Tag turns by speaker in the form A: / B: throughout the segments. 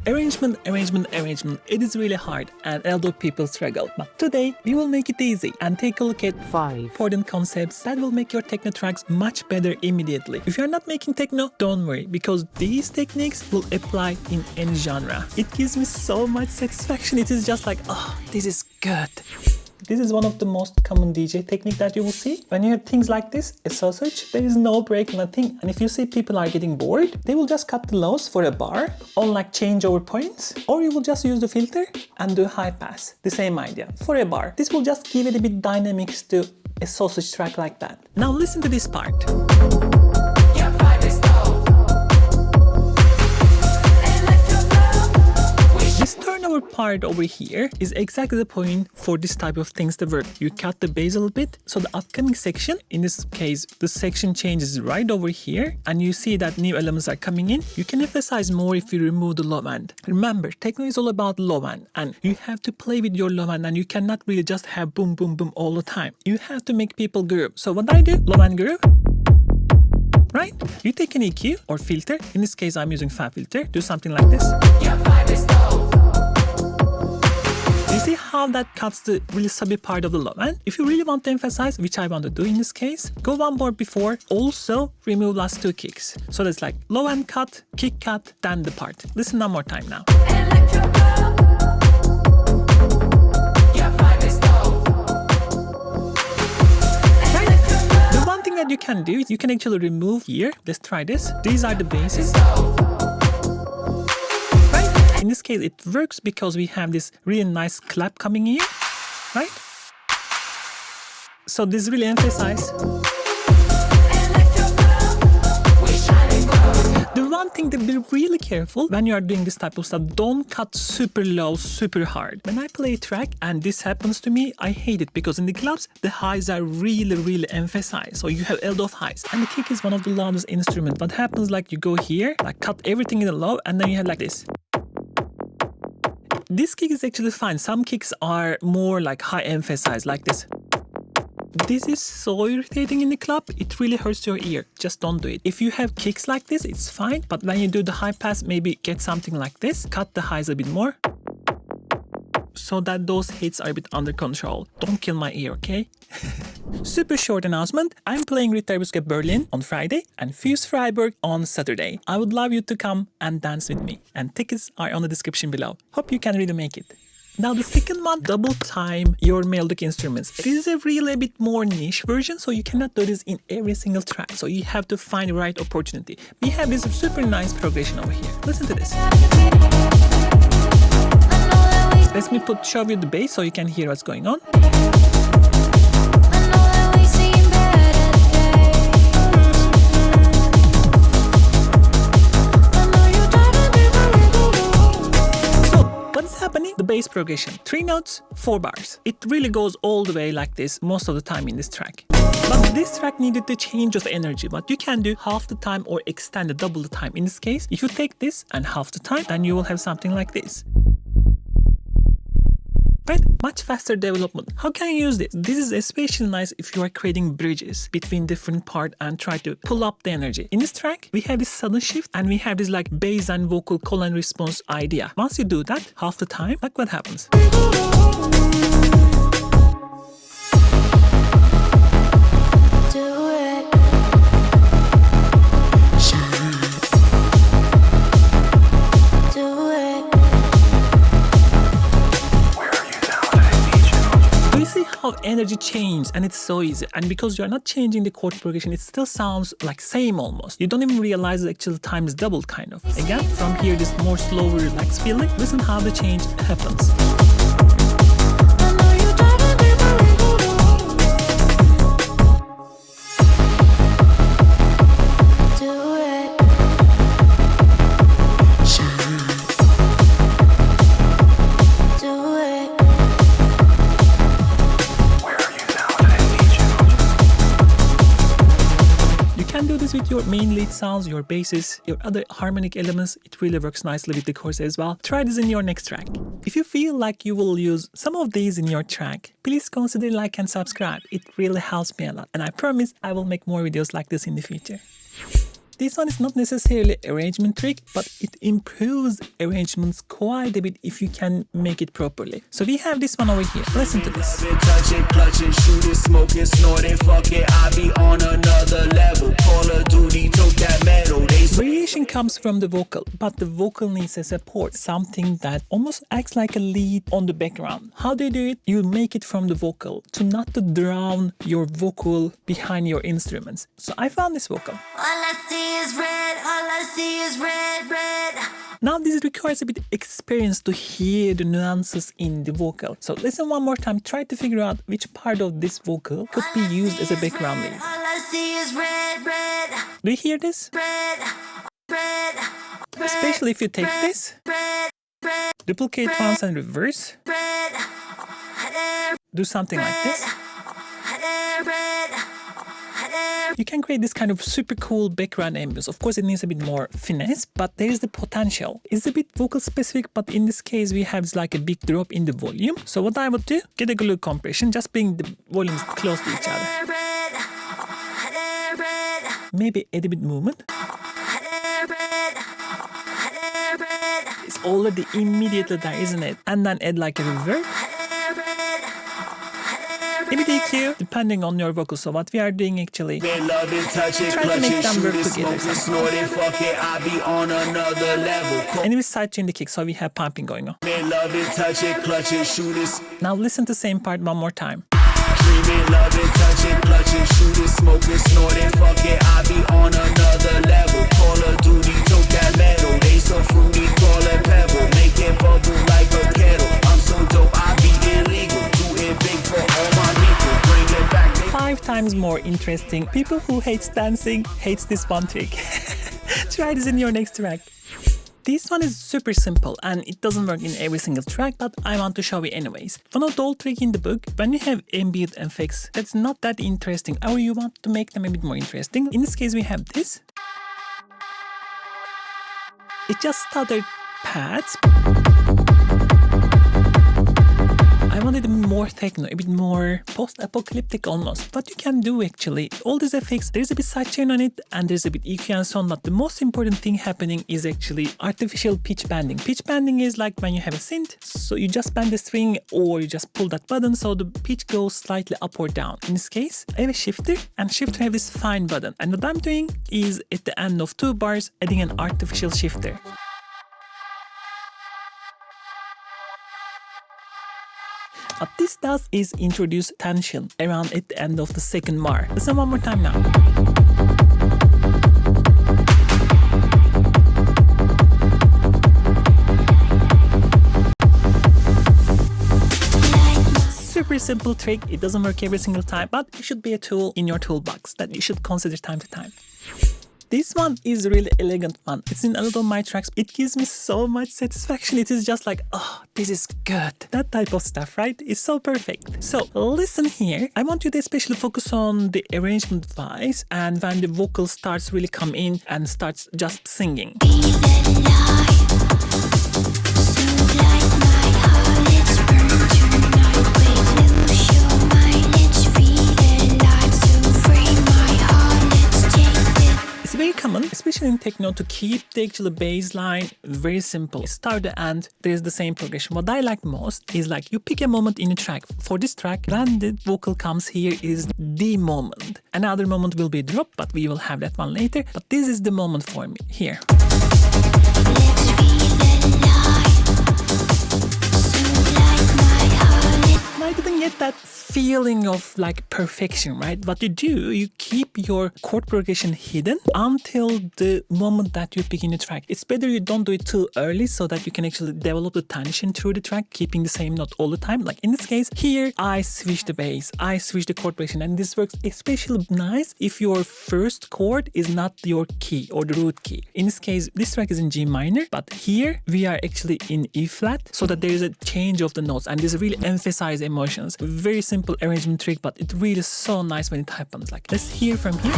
A: Arrangement. It is really hard and a lot of people struggle. But today we will make it easy and take a look at 5 important concepts that will make your techno tracks much better immediately. If you are not making techno, don't worry, because these techniques will apply in any genre. It gives me so much satisfaction. It is just like, oh, this is good. This is one of the most common DJ technique that you will see. When you have things like this, a sausage, there is no break, nothing. And if you see people are getting bored, they will just cut the lows for a bar on like changeover points, or you will just use the filter and do high pass. The same idea for a bar. This will just give it a bit dynamics to a sausage track like that. Now listen to this part. Turnover part over here is exactly the point for this type of things to work. You cut the bass a little bit, so the upcoming section, in this case, the section changes right over here, and you see that new elements are coming in. You can emphasize more if you remove the low end. Remember, techno is all about low end, and you have to play with your low end, and you cannot really just have boom, boom, boom all the time. You have to make people groove. So what I do, low end groove, right? You take an EQ or filter. In this case, I'm using fab filter. Do something like this. You see how that cuts the really subby part of the low end? If you really want to emphasize, which I want to do in this case, go one more before, also remove last 2 kicks. So that's like low end cut, kick cut, then the part. Listen one more time now. The one thing that you can do is you can actually remove here. Let's try this. These are the basses. In this case, it works because we have this really nice clap coming here, right? So this really emphasizes. The one thing to be really careful when you are doing this type of stuff, don't cut super low, super hard. When I play a track and this happens to me, I hate it because in the clubs, the highs are really emphasized. So you have a lot of highs. And the kick is one of the loudest instruments. What happens like you go here, like cut everything in the low, and then you have like this. This kick is actually fine. Some kicks are more like high emphasized, like this. This is so irritating in the club. It really hurts your ear. Just don't do it. If you have kicks like this, it's fine. But when you do the high pass, maybe get something like this. Cut the highs a bit more, so that those hits are a bit under control. Don't kill my ear, okay? Super short announcement. I'm playing Ritterbuske Berlin on Friday and Fuse Freiburg on Saturday. I would love you to come and dance with me. And tickets are on the description below. Hope you can really make it. Now the second one, double time your melodic instruments. This is a really a bit more niche version, so you cannot do this in every single track. So you have to find the right opportunity. We have this super nice progression over here. Listen to this. Let me show you the bass so you can hear what's going on. The bass progression, 3 notes, 4 bars. It really goes all the way like this most of the time in this track. But this track needed the change of energy. What you can do half the time or extend double the time. In this case, if you take this and half the time, then you will have something like this. Right? Much faster development. How can you use this? This is especially nice if you are creating bridges between different parts and try to pull up the energy. In this track, we have this sudden shift and we have this like bass and vocal call and response idea. Once you do that, half the time, like what happens? How energy changes, and it's so easy. And because you're not changing the chord progression, it still sounds like same almost. You don't even realize the actual time is doubled kind of. Again, from here, this more slower, relaxed feeling. Listen how the change happens. With your main lead sounds, your basses, your other harmonic elements, it really works nicely with the chords as well. Try this in your next track. If you feel like you will use some of these in your track, please consider like and subscribe. It really helps me a lot, and I promise I will make more videos like this in the future. This one is not necessarily arrangement trick, but it improves arrangements quite a bit if you can make it properly. So we have this one over here. Listen to this.
B: Touch it, clutch it, shoot it, smoke it, snort it, fuck it, I be on another level. Call of Duty, took that metal.
A: Variation comes from the vocal, but the vocal needs a support, something that almost acts like a lead on the background. How do you do it? You make it from the vocal to not to drown your vocal behind your instruments. So I found this vocal.
B: All I see is red, all I see is red, red.
A: Now this requires a bit experience to hear the nuances in the vocal. So listen one more time, try to figure out which part of this vocal could be used as a background lead.
B: All I see is red, red.
A: Do you hear this?
B: Red, red,
A: Especially if you take this,
B: red, red,
A: duplicate once and reverse,
B: red,
A: do something like this.
B: red.
A: You can create this kind of super cool background ambience. Of course, it needs a bit more finesse, but there is the potential. It's a bit vocal specific, but in this case, we have like a big drop in the volume. So what I would do, get a glue compression, just bring the volumes close to each other. Maybe add a bit movement. It's already immediately there, isn't it? And then add like a reverb. Maybe EQ, depending on your vocals. So what we are doing actually, try to make them work together. And we sidechain the kick, so we have pumping going on. Now listen to the same part one more time.
B: Love it, touch it, clutch it, shoot it, smoke it, snort it, fuck it, I be on another level. Call of Duty, took that metal. They so fruity, call it pebble. Make it bubble like a kettle. I'm so dope, I be illegal. Do it big for all my people. Bring it back.
A: 5 times more interesting. People who hates dancing hates this one trick. Try this in your next track. This one is super simple and it doesn't work in every single track, but I want to show you anyways. One of the old tricks in the book, when you have ambient effects that's not that interesting or you want to make them a bit more interesting, in this case we have this. It just stuttered pads. I wanted more techno, a bit more post-apocalyptic almost. What you can do actually, all these effects, there's a bit sidechain on it and there's a bit EQ and so on, but the most important thing happening is actually artificial pitch bending. Pitch bending is like when you have a synth, so you just bend the string or you just pull that button so the pitch goes slightly up or down. In this case, I have a shifter and shifter have this fine button. And what I'm doing is at the end of 2 bars, adding an artificial shifter. What this does is introduce tension around at the end of the second bar. Listen one more time now. Super simple trick, it doesn't work every single time, but it should be a tool in your toolbox that you should consider time to time. This one is a really elegant one. It's in a lot of my tracks. It gives me so much satisfaction. It is just like, oh, this is good. That type of stuff, right? It's so perfect. So listen here. I want you to especially focus on the arrangement wise and when the vocal starts really come in and starts just singing. Very common, especially in techno, to keep the actual bass line very simple. Start to end, there's the same progression. What I like most is like you pick a moment in a track. For this track, when the vocal comes here is the moment. Another moment will be drop, but we will have that one later. But this is the moment for me here. I didn't get that feeling of like perfection, right? What you do, you keep your chord progression hidden until the moment that you pick in the track. It's better you don't do it too early so that you can actually develop the tension through the track, keeping the same note all the time. Like in this case, here I switch the bass, I switch the chord progression, and this works especially nice if your first chord is not your key or the root key. In this case, this track is in G minor, but here we are actually in E flat, so that there is a change of the notes, and this really emphasizes emotions. Very simple arrangement trick, but it really is so nice when it happens. Like, let's hear from here.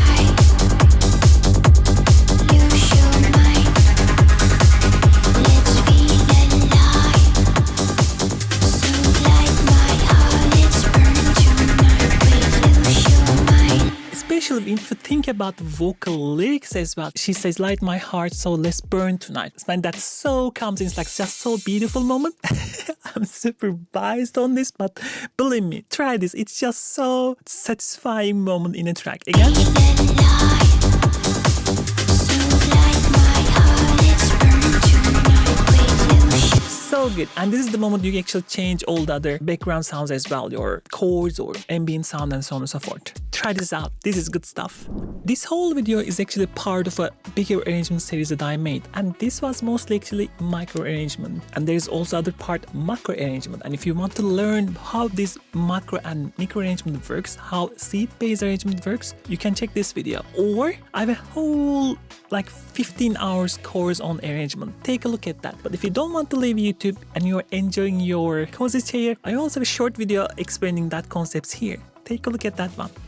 A: Especially if you think about about vocal lyrics as well. She says, light my heart, so let's burn tonight. And that so comes in, it's like just so beautiful moment. I'm super biased on this, but believe me, try this. It's just so satisfying moment in a track. Again. So good. And this is the moment you actually change all the other background sounds as well, your chords or ambient sound and so on and so forth. Try this out. This is good stuff. This whole video is actually part of a bigger arrangement series that I made, and this was mostly actually micro arrangement, and there is also other part macro arrangement. And if you want to learn how this macro and micro arrangement works, how seed-based arrangement works, you can check this video. Or I have a whole like 15 hours course on arrangement. Take a look at that. But if you don't want to leave YouTube and you're enjoying your cozy chair, I also have a short video explaining that concepts here. Take a look at that one.